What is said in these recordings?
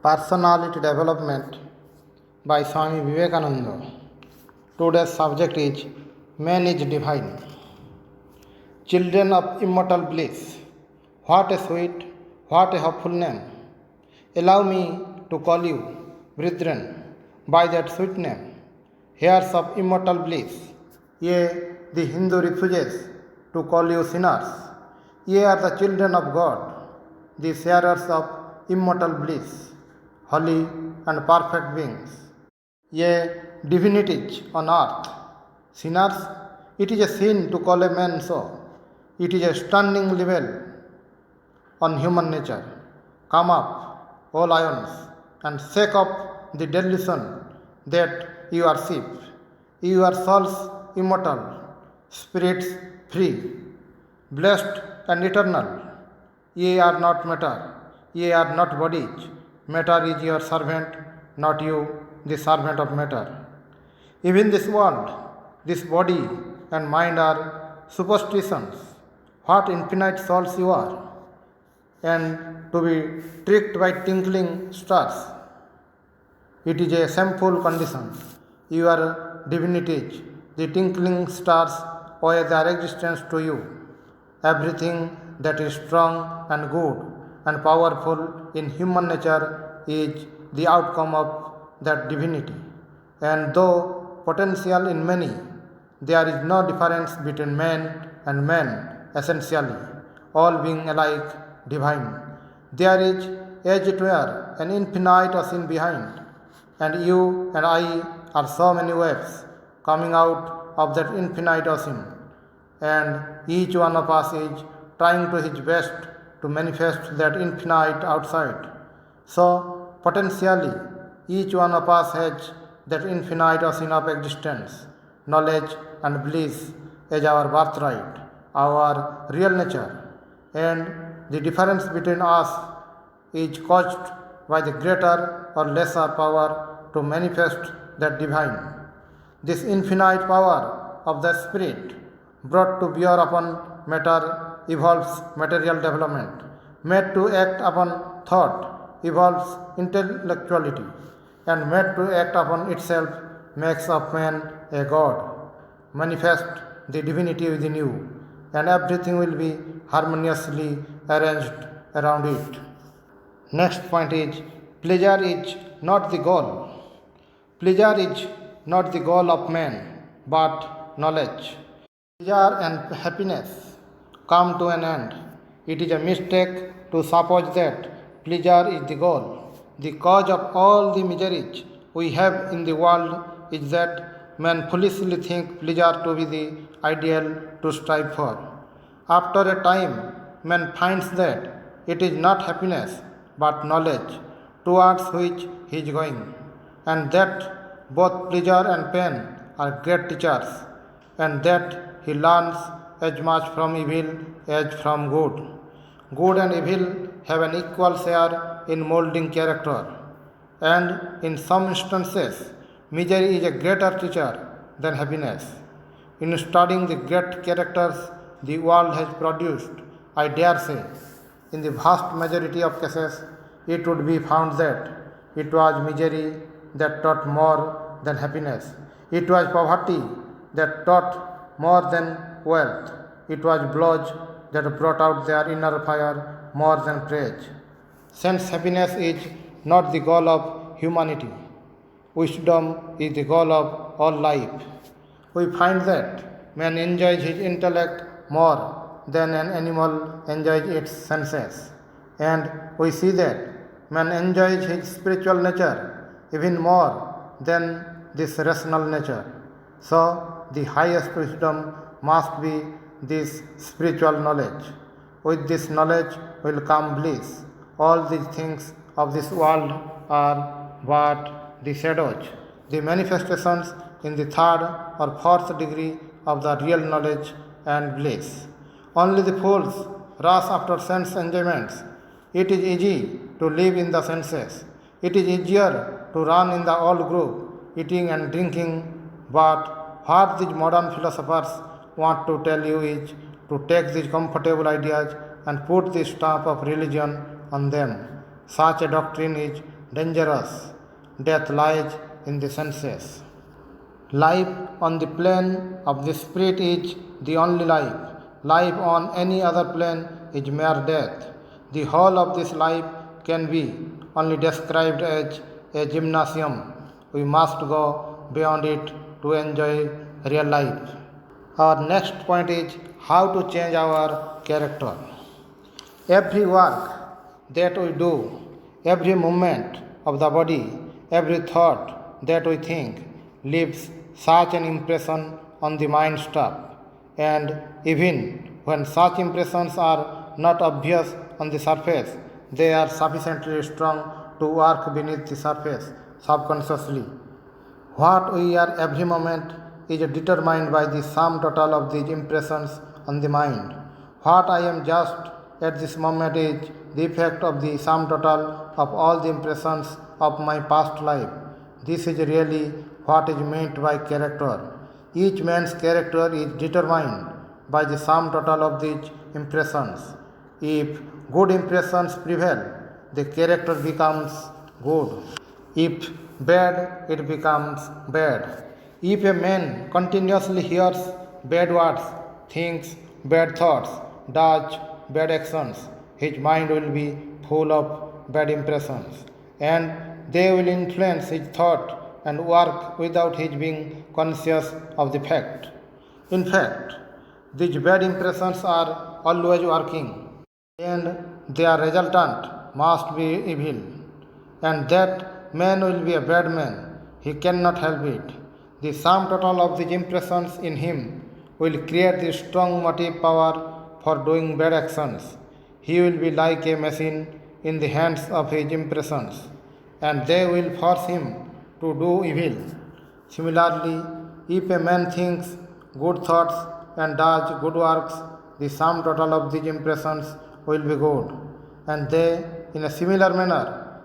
Personality Development by Swami Vivekananda. Today's subject is Man is Divine. Children of immortal bliss. What a sweet, what a hopeful name. Allow me to call you, brethren, by that sweet name. Heirs of immortal bliss. Ye, the Hindu refuges to call you sinners. Ye are the children of God, the sharers of immortal bliss, holy and perfect beings. Ye, divinities on earth. Sinners, it is a sin to call a man so. It is a stunning libel on human nature. Come up, O lions, and shake off the delusion that you are sheep. You are souls immortal, spirits free, blessed and eternal. Ye are not matter, ye are not bodies. Matter is your servant, not you, the servant of matter. Even this world, this body and mind are superstitions. What infinite souls you are, and to be tricked by twinkling stars. It is a shameful condition. You are divinities. The twinkling stars owe their existence to you. Everything that is strong and good and powerful in human nature is the outcome of that divinity. And though potential in many, there is no difference between man and man essentially, all being alike divine. There is, as it were, an infinite ocean behind, and you and I are so many waves coming out of that infinite ocean, and each one of us is trying to his best to manifest that infinite outside. So, potentially, each one of us has that infinite ocean of existence, knowledge and bliss as our birthright, our real nature, and the difference between us is caused by the greater or lesser power to manifest that divine. This infinite power of the Spirit brought to bear upon matter evolves material development, made to act upon thought evolves intellectuality, and made to act upon itself makes of man a god. Manifest the divinity within you, and everything will be harmoniously arranged around it. Next point is pleasure is not the goal. Pleasure is not the goal of man, but knowledge. Pleasure and happiness come to an end. It is a mistake to suppose that pleasure is the goal. The cause of all the miseries we have in the world is that men foolishly think pleasure to be the ideal to strive for. After a time, man finds that it is not happiness but knowledge towards which he is going, and that both pleasure and pain are great teachers, and that he learns as much from evil as from good. Good and evil have an equal share in molding character, and in some instances, misery is a greater teacher than happiness. In studying the great characters the world has produced, I dare say, in the vast majority of cases, it would be found that it was misery that taught more than happiness. It was poverty that taught more than wealth. It was blows that brought out their inner fire more than praise. Since happiness is not the goal of humanity, wisdom is the goal of all life. We find that man enjoys his intellect more than an animal enjoys its senses, and we see that man enjoys his spiritual nature even more than this rational nature. So, the highest wisdom must be this spiritual knowledge. With this knowledge will come bliss. All these things of this world are but the shadows, the manifestations in the third or fourth degree of the real knowledge and bliss. Only the fools rush after sense enjoyments. It is easy to live in the senses. It is easier to run in the old groove, eating and drinking. But what these modern philosophers want to tell you is to take these comfortable ideas and put the stamp of religion on them. Such a doctrine is dangerous. Death lies in the senses. Life on the plane of the spirit is the only life. Life on any other plane is mere death. The whole of this life can be only described as a gymnasium. We must go beyond it to enjoy real life. Our next point is how to change our character. Every work that we do, every movement of the body, every thought that we think leaves such an impression on the mind stuff. And even when such impressions are not obvious on the surface, they are sufficiently strong to work beneath the surface subconsciously. What we are every moment is determined by the sum total of these impressions on the mind. What I am just at this moment is the effect of the sum total of all the impressions of my past life. This is really what is meant by character. Each man's character is determined by the sum total of these impressions. If good impressions prevail, the character becomes good. If bad, it becomes bad. If a man continuously hears bad words, thinks bad thoughts, does bad actions, his mind will be full of bad impressions, and they will influence his thought and work without his being conscious of the fact. In fact, these bad impressions are always working, and their resultant must be evil, and that man will be a bad man. He cannot help it. The sum total of these impressions in him will create the strong motive power for doing bad actions. He will be like a machine in the hands of his impressions, and they will force him to do evil. Similarly, if a man thinks good thoughts and does good works, the sum total of these impressions will be good, and they, in a similar manner,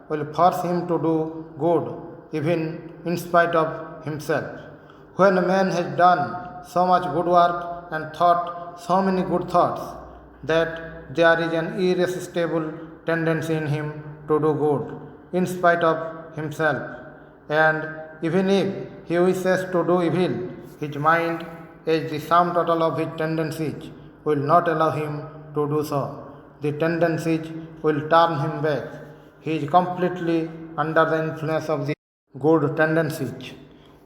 will force him to do good, even in spite of himself. When a man has done so much good work and thought so many good thoughts that there is an irresistible tendency in him to do good, in spite of himself, and even if he wishes to do evil, his mind, as the sum total of his tendencies, will not allow him to do so. The tendencies will turn him back. He is completely under the influence of the good tendencies.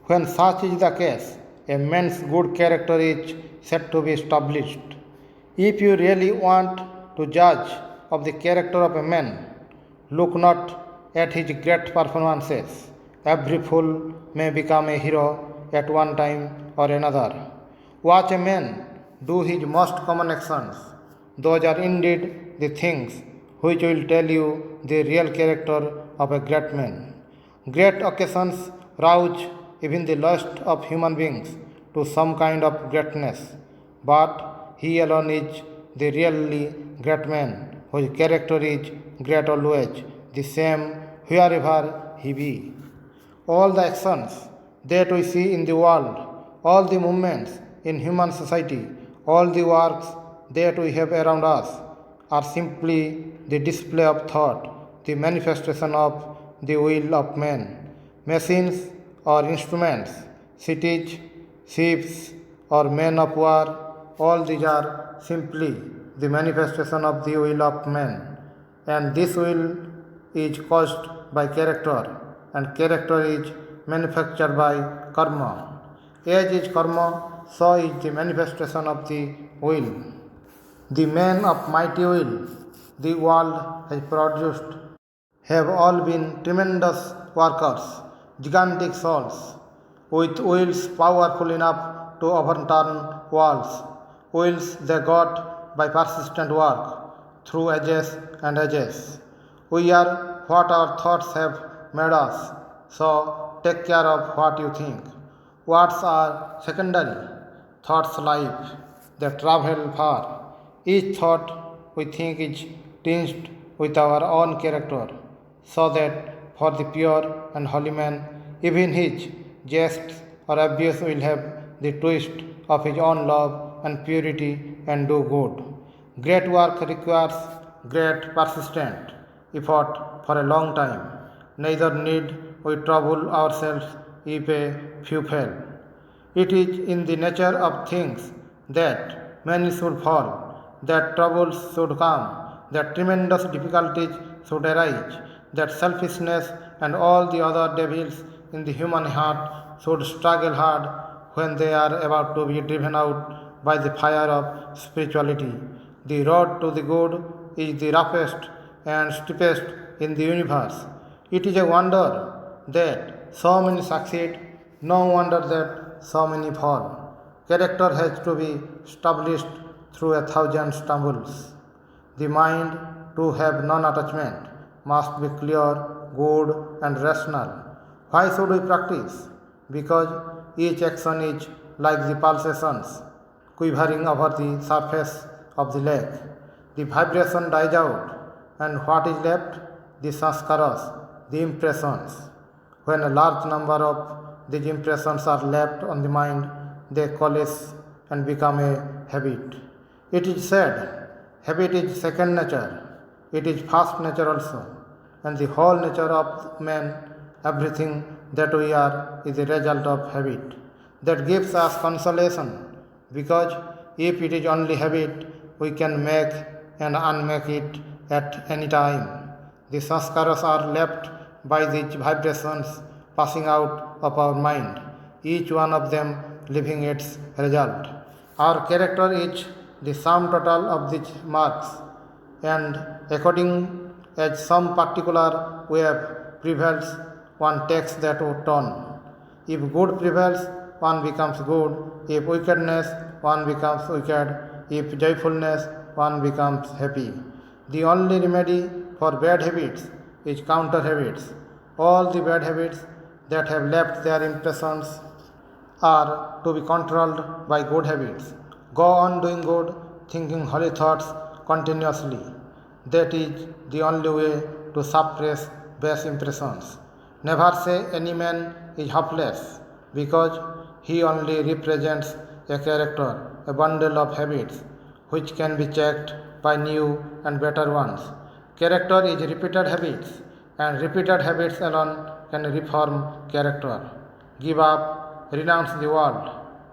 When such is the case, a man's good character is said to be established. If you really want to judge of the character of a man, look not at his great performances. Every fool may become a hero at one time or another. Watch a man do his most common actions. Those are indeed the things which will tell you the real character of a great man. Great occasions rouse even the lust of human beings to some kind of greatness, but he alone is the really great man, whose character is great always, the same wherever he be. All the actions that we see in the world, all the movements in human society, all the works that we have around us are simply the display of thought, the manifestation of the will of man. Machines or instruments, cities, ships, or men of war, all these are simply the manifestation of the will of man. And this will is caused by character, and character is manufactured by karma. As is karma, so is the manifestation of the will. The men of mighty will the world has produced have all been tremendous workers, gigantic souls, with wills powerful enough to overturn walls, wills they got by persistent work through ages and ages. We are what our thoughts have made us, so take care of what you think. Words are secondary, thoughts life, they travel far. Each thought we think is tinged with our own character, so that for the pure and holy man, even his jests or abuse will have the twist of his own love and purity and do good. Great work requires great persistent effort for a long time. neither need we trouble ourselves if a few fail. It is in the nature of things that many should fall, that troubles should come, that tremendous difficulties should arise, that selfishness and all the other devils in the human heart should struggle hard when they are about to be driven out by the fire of spirituality. The road to the good is the roughest and steepest in the universe. It is a wonder that so many succeed, no wonder that so many fall. Character has to be established through 1,000 stumbles. The mind, to have non attachment, must be clear, good, and rational. Why should we practice? Because each action is like the pulsations quivering over the surface of the lake. The vibration dies out, and what is left? The sanskaras, the impressions. When a large number of these impressions are left on the mind, they coalesce and become a habit. It is said, habit is second nature, it is first nature also, and the whole nature of man, everything that we are, is a result of habit. That gives us consolation, because if it is only habit, we can make and unmake it at any time. The sanskaras are left by these vibrations passing out of our mind, each one of them leaving its result. Our character is the sum total of these marks, and according as some particular wave prevails, one takes that tone. If good prevails, one becomes good. If wickedness, one becomes wicked. If joyfulness, one becomes happy. The only remedy for bad habits is counter habits. All the bad habits that have left their impressions are to be controlled by good habits. Go on doing good, thinking holy thoughts continuously. That is the only way to suppress base impressions. Never say any man is hopeless, because he only represents a character, a bundle of habits, which can be checked by new and better ones. Character is repeated habits, and repeated habits alone can reform character. Give up, renounce the world.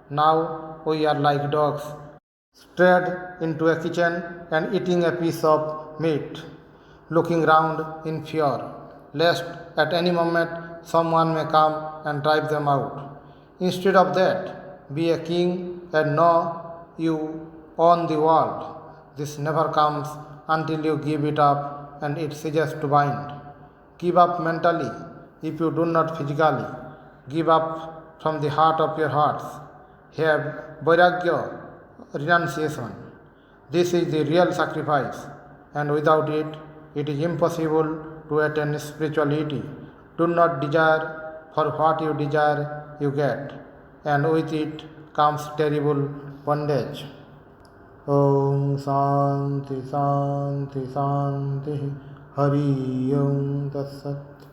Now we are like dogs, strayed into a kitchen and eating a piece of meat, looking round in fear, lest at any moment someone may come and drive them out. Instead of that, be a king and know you own the world. This never comes until you give it up and it ceases to bind. Give up mentally if you do not physically. Give up from the heart of your hearts. Have vairagya, renunciation. This is the real sacrifice, and without it, it is impossible to attain spirituality. Do not desire, for what you desire, you get, and with it comes terrible bondage. Om Shanti Shanti Shanti Hari Om Tat Sat.